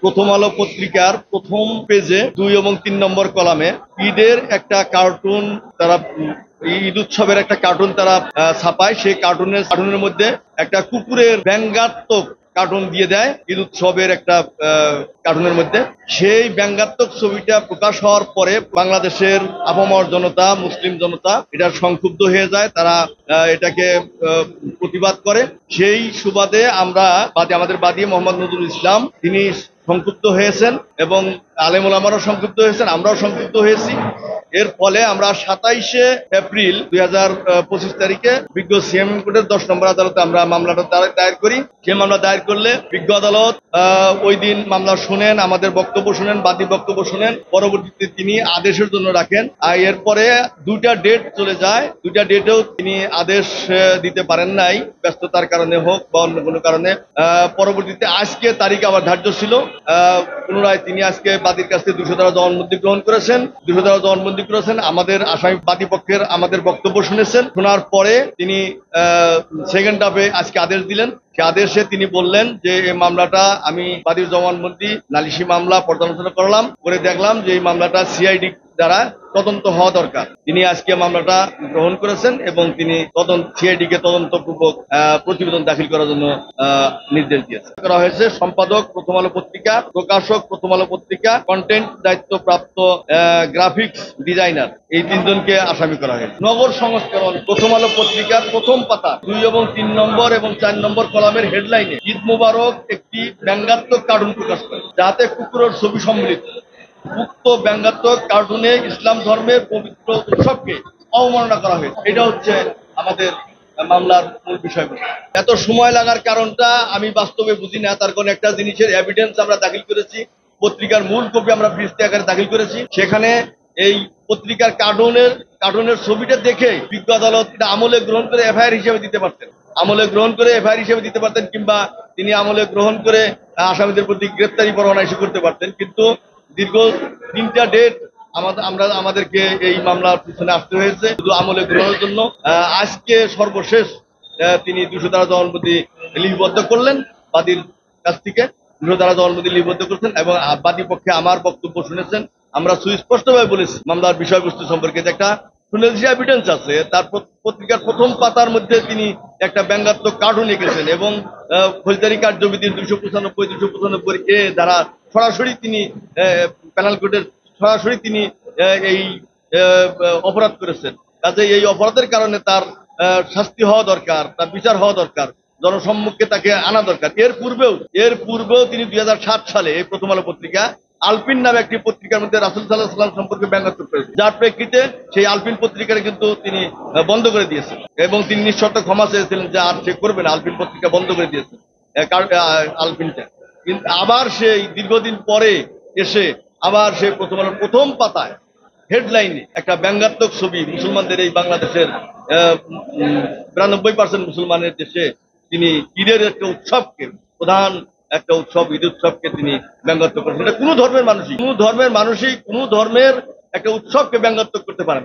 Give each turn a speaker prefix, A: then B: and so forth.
A: প্রথম আলো পত্রিকার প্রথম পেজে 2 এবং 3 নম্বর কলামে ঈদের একটা কার্টুন তারা ঈদ উৎসবের একটা কার্টুন তারা ছাপায়। সেই কার্টুনের মধ্যে একটা কুকুরের ব্যঙ্গাত্মক কার্টুন দিয়ে দেয় ঈদ উৎসবের একটা কার্টুনের মধ্যে। সেই ব্যঙ্গাত্মক ছবিটা প্রকাশ হওয়ার পরে বাংলাদেশের আপামর জনতা, মুসলিম জনতা এটা সংক্ষুব্ধ হয়ে যায়। তারা এটাকে প্রতিবাদ করে। সেই সুবাদে আমাদের বাদী মোহাম্মদ নজরুল ইসলাম তিনি সংক্ষুব্ধ হয়েছেন এবং আলেম ওলামারাও সংক্ষুব্ধ হয়েছেন, আমরাও সংক্ষুব্ধ হয়েছি। এর ফলে আমরা 27শে এপ্রিল 2025 তারিখে বিজ্ঞ সিএমএম কোর্টের 10 নম্বর আদালতে আমরা মামলাটা দায়ের করি। সে মামলা দায়ের করলে বিজ্ঞ আদালত ওই দিন মামলা শুনেন, আমাদের বক্তব্য শুনেন, বাদী বক্তব্য শুনেন। পরবর্তীতে তিনি আদেশের জন্য রাখেন। আর এরপরে 2টা ডেট চলে যায়। 2টা ডেটেও তিনি আদেশ দিতে পারেন নাই, ব্যস্ততার কারণে হোক বা অন্য কোনো কারণে। পরবর্তীতে আজকে তারিখ আবার ধার্য ছিল। পুনরায় তিনি আজকে বাদীর কাছ থেকে 200 ধারা জবানবন্দি গ্রহণ করেছেন। 200 ধারা জবানবন্দি করেছেন, আমাদের আসামি বাদী পক্ষের আমাদের বক্তব্য শুনেছেন। শোনার পরে তিনি সেকেন্ড হাফে আজকে আদেশ দিলেন। সে আদেশে তিনি বললেন যে এই মামলাটা আমি বাদীর জবানবন্দি নালিশি মামলা পর্যালোচনা করলাম, করে দেখলাম যে এই মামলাটা সিআইডি দ্বারা তদন্ত হওয়া দরকার। তিনি আজকে মামলাটা গ্রহণ করেছেন এবং তিনি সিআইডি কে তদন্তপূর্বক প্রতিবেদন দাখিল করার জন্য নির্দেশ দিয়েছেন। করা হয়েছে সম্পাদক প্রথম আলো পত্রিকা, প্রকাশক প্রথম আলো পত্রিকা, কন্টেন্ট দায়িত্বপ্রাপ্ত গ্রাফিক্স ডিজাইনার, এই 3 জনকে আসামি করা হয়েছে। নগর সংস্করণ প্রথম আলো পত্রিকার প্রথম পাতা 2 এবং 3 নম্বর এবং 4 নম্বর কলামের হেডলাইনে ঈদ মোবারক একটি ব্যঙ্গাত্মক কার্টুন প্রকাশ করে, যাতে কুকুরের ছবি সম্মিলিত। উক্ত ব্যঙ্গাত্মক কার্টুনে ইসলাম ধর্মের পবিত্র উৎসবকে অবমাননা করা হয়েছে। এটা হচ্ছে আমাদের মামলার মূল বিষয়বস্তু। এত সময় লাগার কারণটা আমি বাস্তবে বুঝি না। তার কোন একটা জিনিসের এভিডেন্স আমরা দাখিল করেছি, পত্রিকার মূল কপি আমরা বৃষ্টি আকারে দাখিল করেছি। সেখানে এই পত্রিকার কার্টুনের ছবিটা দেখে বিজ্ঞ আদালত এটা আমলে গ্রহণ করে এফআইআর হিসেবে দিতে পারতেন, কিংবা তিনি আমলে গ্রহণ করে আসামিদের প্রতি গ্রেপ্তারি পরোয়ানা ইস্যু করতে পারতেন। কিন্তু দীর্ঘ 3টা ডেট আমাদেরকে এই মামলার পিছনে আসতে হয়েছে শুধু আমলে গ্রহণের জন্য। আজকে সর্বশেষ তিনি 200 ধারা জবানবন্দি লিপিবদ্ধ করলেন বাদীর কাছ থেকে, 200 ধারা জবানবন্দি লিপিবদ্ধ করছেন এবং বাদী পক্ষে আমার বক্তব্য শুনেছেন। আমরা সুস্পষ্টভাবে বলেছি মামলার বিষয়বস্তু সম্পর্কে যে একটা সুনির্দিষ্ট এভিডেন্স আছে। তার পত্রিকার প্রথম পাতার মধ্যে তিনি একটা ব্যঙ্গাত্মক কার্টুন এঁকেছেন এবং ফৌজদারি কার্যবিধির 295 এ দ্বারা সরাসরি তিনি প্যানেল কোর্টের সরাসরি তিনি এই অপরাধ করেছেন। কাজে এই অপরাধের কারণে তার শাস্তি হওয়া দরকার, তার বিচার হওয়া দরকার, জনসম্মুখে তাকে আনা দরকার। এর পূর্বেও তিনি 2007 সালে এই প্রথম আলো পত্রিকা আলপিন নামে একটি পত্রিকার মধ্যে রাসূল সাল্লাল্লাহু আলাইহি ওয়াসাল্লাম সম্পর্কে ব্যঙ্গাত্মক করেছেন, যার প্রেক্ষিতে সেই আলপিন পত্রিকাটা কিন্তু তিনি বন্ধ করে দিয়েছেন এবং তিনি নিঃশর্ত ক্ষমা চেয়েছিলেন যে আর সে করবে না, আলপিন পত্রিকা বন্ধ করে দিয়েছেন আলপিনটা। কিন্তু আবার সেই দীর্ঘদিন পরে এসে আবার সে প্রথম আলোর প্রথম পাতায় হেডলাইনে একটা ব্যঙ্গাত্মক ছবি, মুসলমানদের এই বাংলাদেশের 92% মুসলমানের দেশে তিনি ঈদের একটা উৎসবকে, প্রধান একটা উৎসব ঈদ উৎসবকে তিনি ব্যঙ্গাত্মক করেছেন। এটা কোনো ধর্মের মানুষই কোনো ধর্মের একটা উৎসবকে ব্যঙ্গাত্মক করতে পারে না।